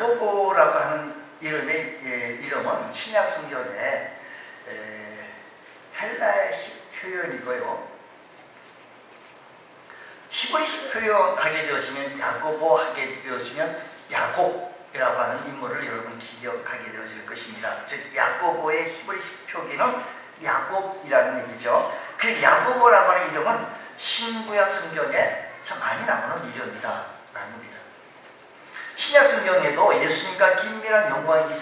야고보라고 하는 이름은 신약 성경에 헬라식 표현이고요. 히브리식 표현하게 되었으면 야고보 하게 되었으면 야곱이라고 하는 인물을 여러분 기억하게 되어질 것입니다. 즉 야고보의 히브리식 표기는 야곱이라는 얘기죠. 그 야고보라고 하는 이름은 신구약 성경에 참 많이 나오는 이름이다 라는 겁니다. 신약 성경에도 예수님과 긴밀한 연관이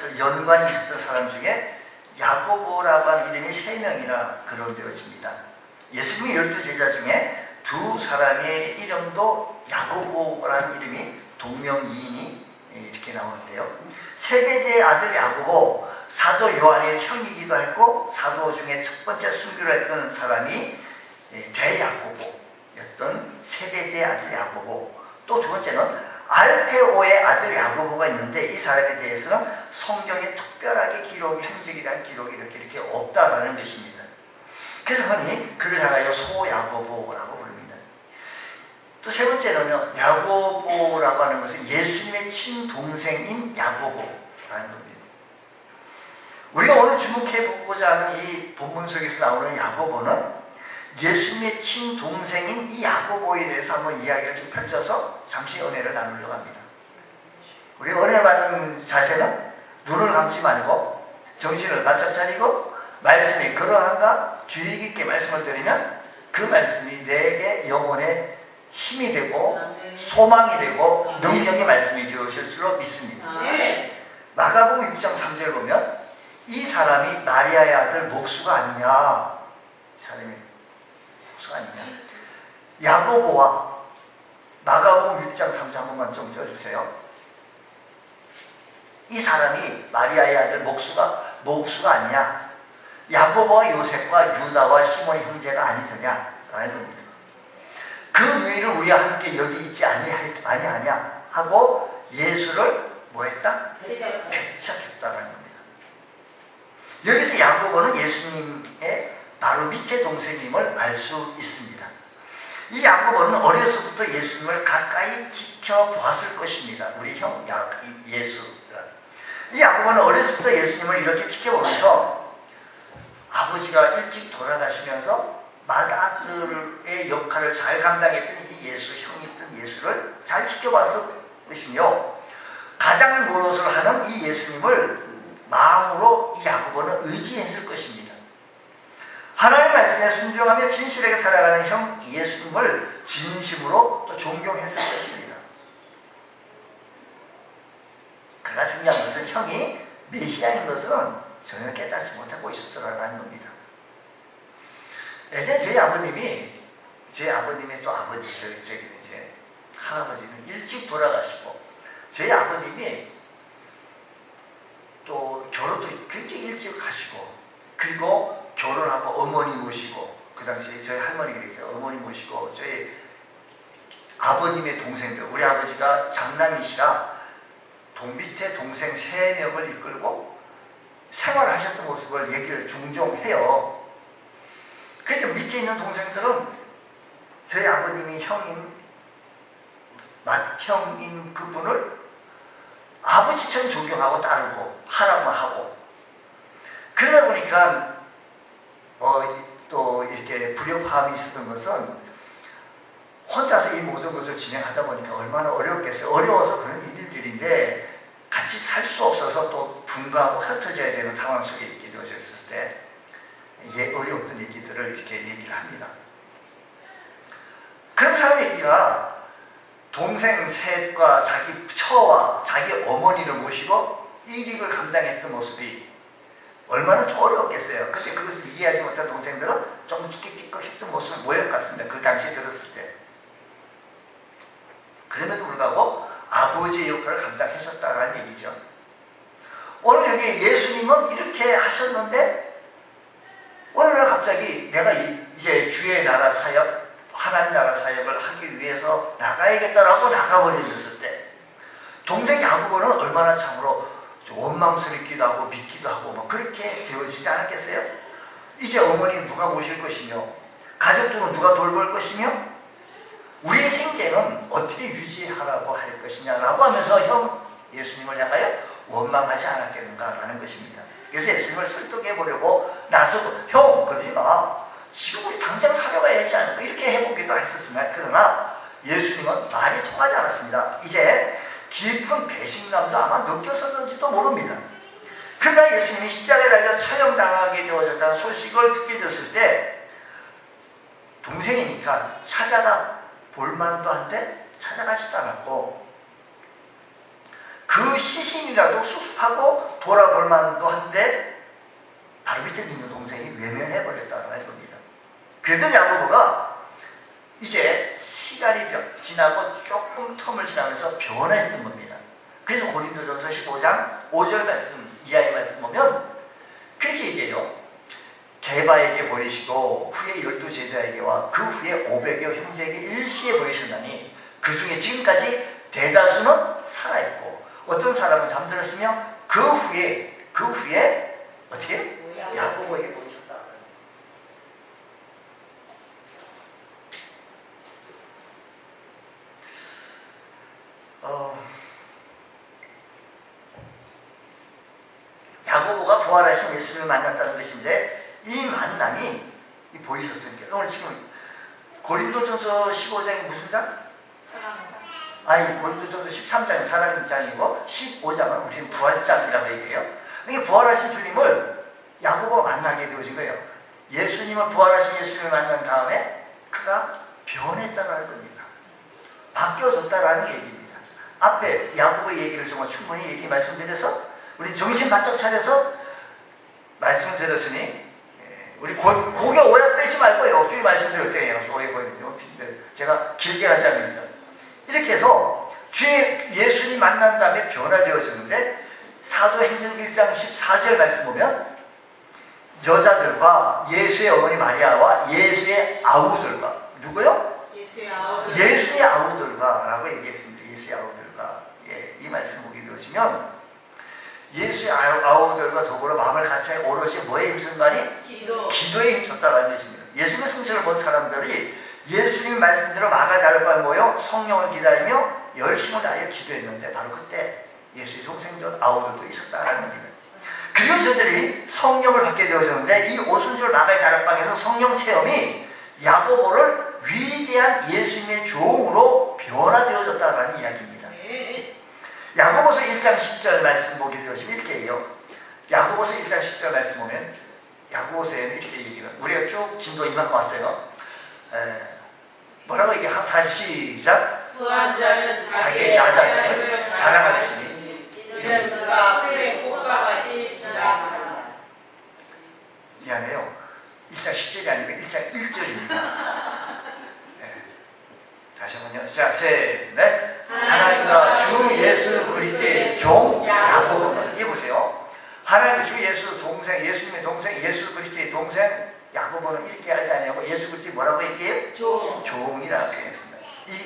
있었던 사람 중에 야고보라고 하는 이름이 3명이나 거론되어집니다. 예수님의 12제자 중에 2사람의 이름도 야고보라는 이름이 동명이인이 이렇게 나오는데요. 세베대의 아들 야고보, 사도 요한의 형이기도 했고 사도 중에 첫 번째 순교를 했던 사람이 대야고보였던 세베대의 아들 야고보, 또 두 번째는 알페오의 아들 야고보가 있는데 이 사람에 대해서는 성경에 특별하게 행적이라는 기록이 이렇게 없다라는 것입니다. 그래서 흔히 그를 향하여 소야고보라고 부릅니다. 또 세 번째는요, 야고보라고 하는 것은 예수님의 친동생인 야고보라는 겁니다. 우리가 오늘 주목해 보고자 하는 이 본문 속에서 나오는 야고보는 예수님의 친동생인 이 야고보에 대해서 한번 이야기를 좀 펼쳐서 잠시 은혜를 나누려고 합니다. 우리가 은혜 받은 자세는 눈을 감지 말고 정신을 바짝 차리고 말씀이 그러한가 주의 깊게 말씀을 드리면 그 말씀이 내게 영혼의 힘이 되고 소망이 되고 능력의 말씀이 되어질 줄로 믿습니다. 마가복음 6장 3절 보면 이 사람이 마리아의 아들 목수가 아니냐, 이 사람이 목수가 아니냐, 야고보와 마가복음 6장 3절 한 번만 좀 쪄주세요. 이 사람이 마리아의 아들 목수가 아니냐, 야고보와 요셉과 유다와 시몬의 형제가 아니더냐 라는 겁니다. 그 누이를 우리와 함께 여기 있지 아니하냐 하고 예수를 뭐했다? 배척했다라는 겁니다. 여기서 야고보는 예수님의 바로 밑에 동생임을 알 수 있습니다. 이 야고보는 어려서부터 예수님을 가까이 지켜보았을 것입니다. 우리 형 예수. 이 야고보는 어려서부터 예수님을 이렇게 지켜보면서 아버지가 일찍 돌아가시면서 맏아들의 역할을 잘 감당했던 이 예수, 형이었던 예수를 잘 지켜봤을 것이며 가장 노릇을 하는 이 예수님을 마음으로 이 야고보는 의지했을 것입니다. 하나님의 말씀에 순종하며 진실하게 살아가는 형 예수님을 진심으로 또 존경했을 것입니다. 그러나 중요한 것은 형이 메시아인 것은 전혀 깨닫지 못하고 있었더라는 겁니다. 예전에 저희 아버님이 또 아버지, 이제 할아버지는 일찍 돌아가시고, 저희 아버님이 또 결혼도 굉장히 일찍 하시고, 그리고 결혼하고 어머니 모시고, 그 당시에 저희 할머니가 계세요. 어머니 모시고, 저희 아버님의 동생들, 우리 아버지가 장남이시라 밑에 동생 3명을 이끌고 생활하셨던 모습을 얘기를 종종 해요. 그러니까 밑에 있는 동생들은 저희 아버님이 맏형인 그분을 아버지처럼 존경하고 따르고 하라고 하고, 그러다 보니까 또 이렇게 불협화음이 있었던 것은 혼자서 이 모든 것을 진행하다 보니까 얼마나 어려웠겠어요. 어려워서 그런 일들인데 같이 살 수 없어서 또 분가하고 흩어져야 되는 상황 속에 있게 되어졌을 때 어려웠던 얘기들을 이렇게 얘기를 합니다. 그런 사람 얘기가 동생 셋과 자기 처와 자기 어머니를 모시고 일익을 감당했던 모습이 얼마나 더 어려웠겠어요. 그때 그것을 이해하지 못한 동생들은 조금 찌끗찌끗했던 모습 같습니다. 그 당시에 들었을 때. 그럼에도 불구하고 아버지의 역할을 감당하셨다라는 얘기죠. 오늘 여기 예수님은 이렇게 하셨는데 오늘날 갑자기 내가 이제 주의 나라 사역, 하나님 나라 사역을 하기 위해서 나가야겠다라고 나가버렸을 때 동생 야고보는 얼마나 참으로 원망스럽기도 하고 믿기도 하고 막 그렇게 되어지지 않았겠어요? 이제 어머니 누가 모실 것이며 가족들은 누가 돌볼 것이며 우리의 생계는 어떻게 유지하라고 할 것이냐라고 하면서 형 예수님을 향하여 원망하지 않았겠는가라는 것입니다. 그래서 예수님을 설득해 보려고 나서고, 형 그러지 마, 지금 우리 당장 사려가야 하지 않을까, 이렇게 해보기도 했었으나, 그러나 예수님은 말이 통하지 않았습니다. 이제 깊은 배신감도 아마 느꼈었는지도 모릅니다. 그러나 예수님이 십자가에 달려 처형당하게 되어졌다는 소식을 듣게 되었을 때 동생이니까 찾아가 볼만도 한데 찾아가지도 않았고, 그 시신이라도 수습하고 돌아볼 만도 한데 바로 밑에 있는 동생이 외면해버렸다는 겁니다. 그랬더니 야고보가 이제 시간이 지나고 조금 텀을 지나면서 변화했던 겁니다. 그래서 고린도전서 15장 5절 말씀 이하의 말씀 보면 그렇게 얘기해요. 게바에게 보이시고 후에 12제자에게와 그 후에 500여 형제에게 일시에 보이셨나니 그 중에 지금까지 대다수는 살아있고 어떤 사람은 잠들었으며 그 후에 어떻게? 야고보에게 보이셨다. 야고보가 부활하신 예수님을 만났다는 것인데 이 만남이 보이셨으니까 오늘 지금 고린도전서 15장이 무슨 장? 아니 고린도전서 13장이 사랑의 장이고 15장은 우리는 부활장이라고 얘기해요. 이게 부활하신 주님을 야고보가 만나게 되어진 거예요. 예수님을 부활하신 예수님을 만난 다음에 그가 변했다는 겁니다. 바뀌어졌다라는 얘기입니다. 앞에 야고보의 얘기를 정말 충분히 말씀드려서 우리 정신 바짝 차려서 말씀을 드렸으니 우리 고개 오해 빼지 말고요. 주님 말씀드릴 때예요. 오해 보이는요. 제가 길게 하지 않습니다. 이렇게 해서 주의 예수님 만난 다음에 변화되어졌는데 사도행전 1장 14절 말씀 보면 여자들과 예수의 어머니 마리아와 예수의 아우들과 누구요? 예수의 아우들과 라고 얘기했습니다. 예수의 아우들과. 이 말씀 보게 되시면 예수의 아우들과 더불어 마음을 같이 오롯이 뭐에 힘쓴다니? 기도에 힘썼다는 것입니다. 예수님의 성취를 본 사람들이 예수님 말씀대로 마가다락방에 모여 성령을 기다리며 열심을 다하여 기도했는데 바로 그때 예수의 동생들 아우들도 있었다는 겁니다. 그리고 저들이 성령을 받게 되어졌는데 이 오순절 마가의 다락방에서 성령 체험이 야고보를 위대한 예수님의 종으로 변화되어졌다는 이야기입니다. 야고보서 1장 10절 말씀 보게 되시면 이렇게 해요. 야고보서 1장 10절 말씀 보면 야고보서에는 이렇게 얘기해요. 우리가 쭉 진도 이만큼 왔어요. 뭐라고 얘기해? 다시 시작. 부한 자는 자기의 나자신을 자랑할지니 이는 그가 풀의 꽃과 같이 지나가라. 미안해요. 1장 10절이 아니고 1장 1절입니다. 다시 한번요. 자, 셋, 넷. 하나님과 주 예수 그리스도의 종 야고보는 이 보세요. 하나님 주 예수 동생, 예수님의 동생, 예수 그리스도의 동생 야고보는 이렇게 하지 않냐고 예수 그리스도 뭐라고 얘기해요? 종이라고 표현했습니다.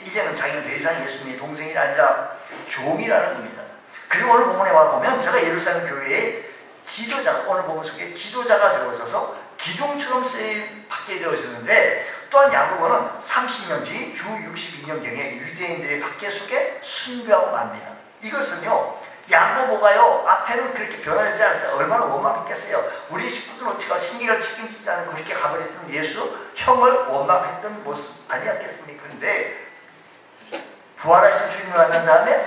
이제는 자기는 더 이상 예수님의 동생이 아니라 종이라는 겁니다. 그리고 오늘 본문에 와보면 제가 예루살렘 교회의 지도자, 오늘 본문 속에 지도자가 되어져서 기둥처럼 쓰임 받게 되어졌는데 또한 야고보는 30년 뒤 주 62년경에 유대인들의 박해 속에 순교하고 맙니다. 이것은요 야고보가요 앞에는 그렇게 변하지 않았어요. 얼마나 원망했겠어요. 우리 식구들 어떻게 생기를 책임지지 않고 그렇게 가버렸던 예수 형을 원망했던 모습 아니었겠습니까? 그런데 부활하신 주님을 만난 다음에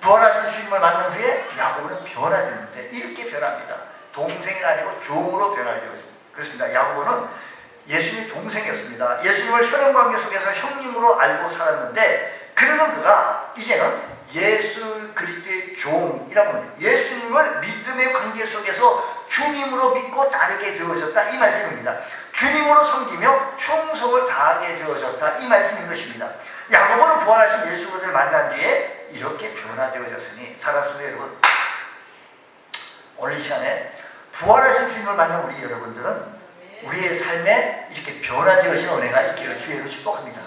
부활하신 주님을 만난 후에 야고보는 변화되는데 이렇게 변합니다. 동생이 아니고 종으로 변화되어요. 그렇습니다. 야고보는 예수님의 동생이었습니다. 예수님을 혈연관계 속에서 형님으로 알고 살았는데 그러던 그가 이제는 예수 그리스도의 종이라고 합니다. 예수님을 믿음의 관계 속에서 주님으로 믿고 따르게 되어졌다 이 말씀입니다. 주님으로 섬기며 충성을 다하게 되어졌다 이 말씀인 것입니다. 야고보는 부활하신 예수를 만난 뒤에 이렇게 변화되어졌으니 사랑하는 여러분, 오늘 이 시간에 부활하신 주님을 만난 우리 여러분들은 우리의 삶에 이렇게 변화되어진 은혜가 있기를 주의로 축복합니다.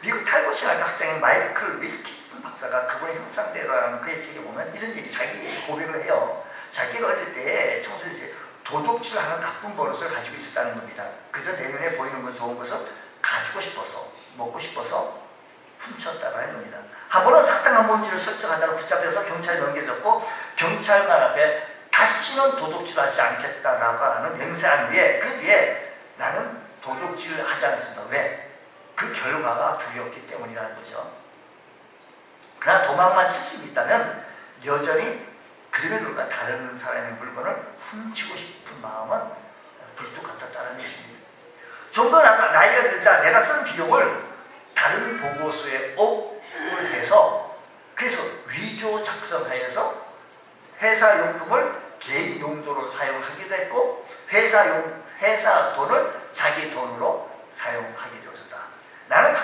미국 탈고신학과 학장인 마이클 윌키슨 박사가 그분의 형상대로라는 그의 책에 보면 이런 얘기 자기 고백을 해요. 자기가 어릴 때 청소년때 도둑질하는 나쁜 버릇을 가지고 있었다는 겁니다. 그래서 내 눈에 보이는 건 좋은 것을 가지고 싶어서 먹고 싶어서 훔쳤다라는 겁니다. 한 번은 사탕한 뭔지를 설정하다가 붙잡혀서 경찰에 넘겨졌고 경찰관 앞에 다시는 도둑질하지 않겠다라고 하는 맹세한 뒤에 그 뒤에 나는 도둑질을 하지 않습니다. 왜? 그 결과가 두렵기 때문이라는 거죠. 그러나 도망만 칠 수 있다면 여전히 그림에 불과 다른 사람의 물건을 훔치고 싶은 마음은 불뚝 같았다는 것입니다. 좀 더 나이가 들자 내가 쓴 비용을 다른 보고서에 업을 해서 그래서 위조 작성하여서 회사 용품을 개인 용도로 사용하기도 했고 회사 돈을 자기 돈으로 사용하게 되어졌다. 나는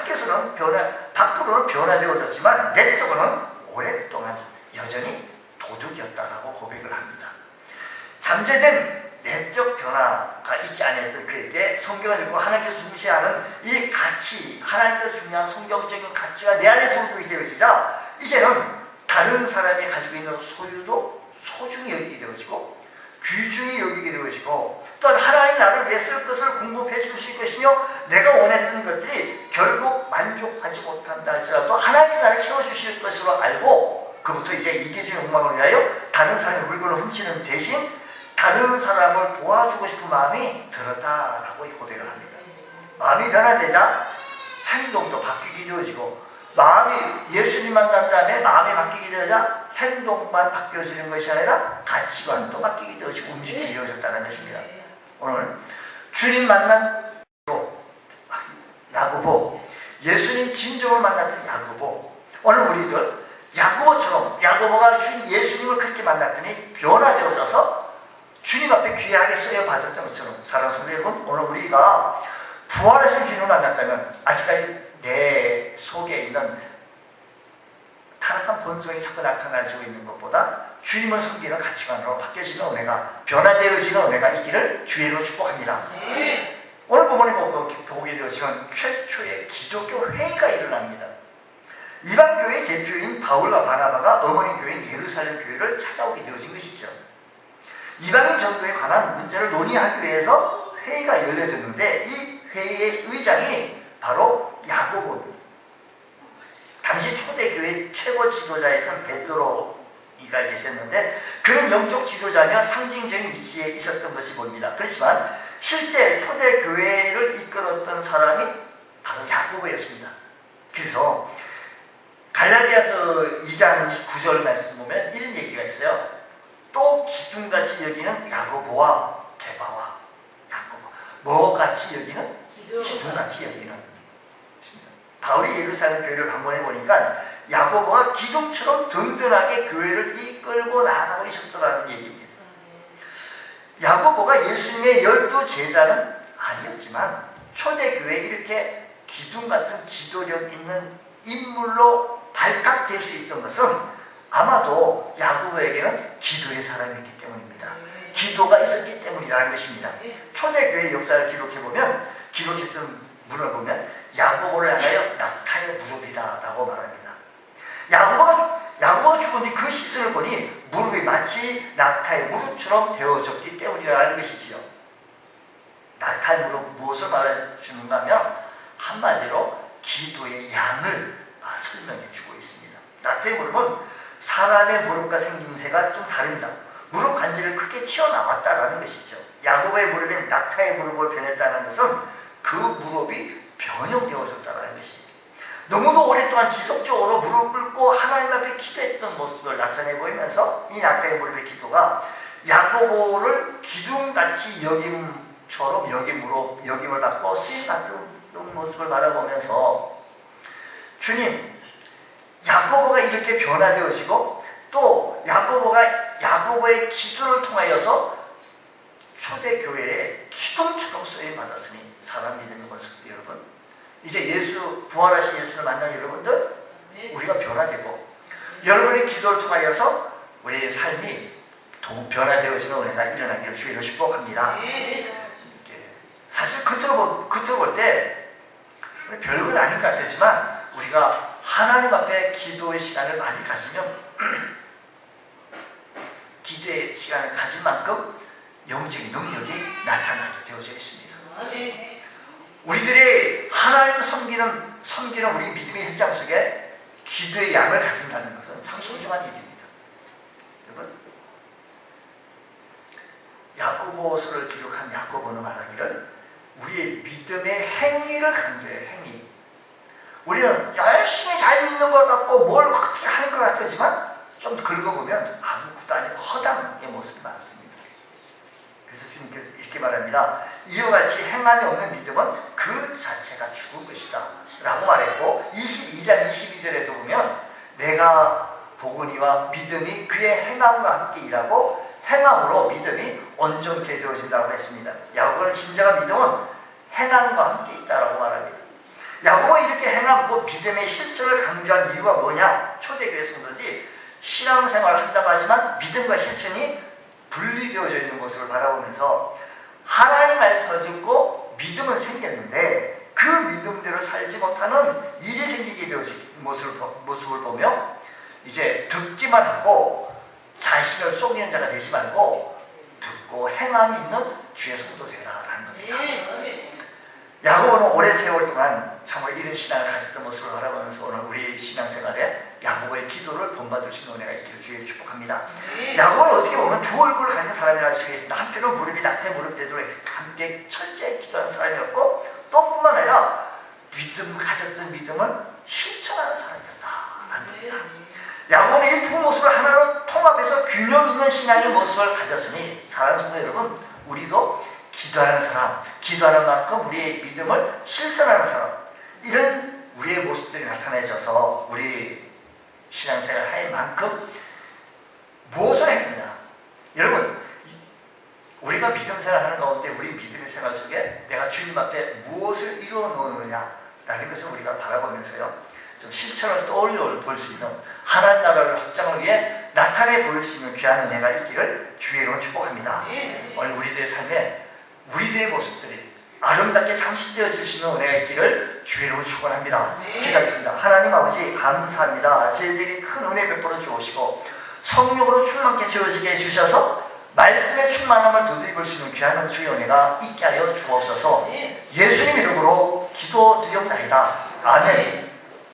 밖으로는 변화되어졌지만 내적으로는 오랫동안 여전히 도둑이었다라고 고백을 합니다. 잠재된 내적 변화가 있지 않았던 그에게 성경을 읽고 하나님께서 중시하는 이 가치, 하나님께서 중요한 성경적인 가치가 내 안에 들어오게 되어지자 이제는 다른 사람이 가지고 있는 소유도 소중히 여기게 되어지고 귀중히 여기게 되어지고 또한 하나님 나를 위해 쓸 것을 공급해 주실 것이며 내가 원했던 것들이 결국 만족하지 못한다 할지라도 하나님이 나를 채워주실 것으로 알고 그부터 이제 이기주의 욕망을 위하여 다른 사람의 물건을 훔치는 대신 다른 사람을 도와주고 싶은 마음이 들었다라고 고백을 합니다. 마음이 변화되자 행동도 바뀌게 되어지고 마음이 예수님 만난 다음에 마음이 바뀌게 되자 행동만 바뀌어지는 것이 아니라 가치관도 바뀌게 되어지고 움직이게 되어졌다는 것입니다. 오늘 주님 만난 야고보, 예수님 진정을 만났던 야고보, 오늘 우리들 야고보처럼 야고보가 주님 예수님을 그렇게 만났더니 변화되어져서 주님 앞에 귀하게 쓰여받았던 것처럼 사랑하는 성도 여러분, 오늘 우리가 부활하신 주님을 만났다면 아직까지 내 속에 있는 타락한 본성이 자꾸 나타나지고 있는 것보다 주님을 섬기는 가치관으로 바뀌어지는 은혜가 변화되어지는 은혜가 있기를 주의로 축복합니다. 오늘 부분에 보게 되어지는 최초의 기독교 회의가 일어납니다. 이방교회의 대표인 바울과 바나바가 어머니 교회인 예루살렘 교회를 찾아오게 되어진 것이죠. 이방인 전도에 관한 문제를 논의하기 위해서 회의가 열려졌는데 이 회의의 의장이 바로 야고보입니다. 당시 초대교회 최고 지도자였던 베드로가 계셨는데 그는 영적 지도자며 상징적인 위치에 있었던 것이 보입니다. 그렇지만 실제 초대교회를 이끌었던 사람이 바로 야고보였습니다. 그래서 갈라디아서 2장 29절 말씀 보면 이런 얘기가 있어요. 또 기둥같이 여기는 야고보와 게바와 야고보, 뭐같이 여기는? 기둥같이 여기는. 바울이 예루살렘 교회를 방문해 보니까 야고보가 기둥처럼 든든하게 교회를 이끌고 나가고 있었더라는 얘기입니다. 야고보가 예수님의 12제자는 아니었지만 초대교회에 이렇게 기둥 같은 지도력 있는 인물로 발탁될 수 있던 것은 아마도 야고보에게는 기도의 사람이었기 때문입니다. 기도가 있었기 때문이라는 것입니다. 초대교회 역사를 기록해보면 기록했던 문을 보면 야고보를 향하여 낙타의 무릎이다 라고 말합니다. 야고보가 죽은 뒤 그 시선을 보니 무릎이 마치 낙타의 무릎처럼 되어졌기 때문이라는 것이지요. 낙타의 무릎 무엇을 말해주는가 하면 한마디로 기도의 양을 설명해 주고 있습니다. 낙타의 무릎은 사람의 무릎과 생김새가 좀 다릅니다. 무릎 관절을 크게 튀어나왔다라는 것이죠. 야고보의 무릎이 낙타의 무릎을 변했다는 것은 그 무릎이 변형되어졌다는 것입니다. 너무도 오랫동안 지속적으로 무릎을 꿇고 하나님 앞에 기도했던 모습을 나타내 보이면서 이 낙타의 무릎의 기도가 야고보를 기둥같이 여김처럼 여김을 받고 쓰임받은 모습을 바라보면서 주님, 야고보가 이렇게 변화되어지고 또 야고보의 기도를 통하여서 초대교회에 기둥처럼 쓰임받았으니 사람 믿는 것을 여러분 이제 부활하신 예수를 만난 여러분들 우리가 변화되고 여러분의 기도를 통하여서 우리의 삶이 변화되어지는 은혜가 일어나기를 주의로 축복합니다. 사실 겉으로 볼 때 별건 아닌 것 같지만 우리가 하나님 앞에 기도의 시간을 많이 가지면 기도의 시간을 가질 만큼 영적인 능력이 나타나게 되어져 있습니다. 우리들이 하나님을 섬기는 우리 믿음의 현장 속에 기도의 양을 가진다는 것은 참 소중한 일입니다. 여러분, 야고보서를 기록한 야고보는 말하기를 우리의 믿음의 행위를 강조해요. 행위. 우리는 열심히 잘 믿는 것 같고 뭘 어떻게 하는 것 같지만 좀 긁어보면 아무것도 아닌 허당의 모습이 많습니다. 그래서 주님께서 이렇게 말합니다. 이와 같이 행함이 없는 믿음은 그 자체가 죽은 것이다 라고 말했고, 22장 22절에도 보면 내가 보거니와 믿음이 그의 행함과 함께 일하고 행함으로 믿음이 온전케 되어진다고 했습니다. 야고보는 진정한 믿음은 행함과 함께 있다라고 말합니다. 야고보가 이렇게 행함, 그 믿음의 실천을 강조한 이유가 뭐냐? 초대교회 성도들이 신앙생활을 한다고 하지만 믿음과 실천이 분리되어져 있는 모습을 바라보면서 하나님 말씀을 듣고 믿음은 생겼는데 그 믿음대로 살지 못하는 일이 생기게 되어진 모습을 보며 이제 듣기만 하고 자신을 속이는 자가 되지 말고 듣고 행함이 있는 주의 성도 되라라는 겁니다. 야고보는 오랜 세월 동안 참으로 이런 신앙을 가졌던 모습을 바라보면서 오늘 우리 신앙생활에 야고보의 기도를 본받을 수 있는 은혜가 있기를 주의 축복합니다. 야고보는 어떻게 보면 두 얼굴을 가진 사람이라고 할 수가 있습니다. 한편은 무릎이 낙태 무릎대도록 함께 철저히 기도하는 사람이었고, 또 뿐만 아니라 가졌던 믿음을 실천하는 사람이었다라는 겁니다. 야고보는 이 두 모습을 하나로 통합해서 균형 있는 신앙의 모습을 가졌으니 사랑하는 성도 여러분, 우리도 기도하는 사람, 기도하는 만큼 우리의 믿음을 실천하는 사람, 이런 우리의 모습들이 나타내져서 우리 신앙생활 할 만큼 무엇을 했느냐? 여러분, 우리가 믿음 생활하는 가운데 우리 믿음의 생활 속에 내가 주님 앞에 무엇을 이루어 놓느냐라는 것을 우리가 바라보면서요, 좀 실천을 떠올려 볼 수 있는 하나님 나라를 확장을 위해 나타내 보일 수 있는 귀한 은혜가 있기를 주의 이름으로 축복합니다. 오늘 우리들의 삶에 우리들의 모습들이 아름답게 장식되어질 수 있는 은혜가 있기를 주의 이름으로 축원합니다. 기도하겠습니다. 하나님 아버지 감사합니다. 저희들이 큰 은혜 베풀어 주시고 성령으로 충만케 채워지게 해주셔서 말씀의 충만함을 덧입을 수 있는 귀한 주의 은혜가 있게 하여 주옵소서. 예수님 이름으로 기도드리옵나이다. 아멘.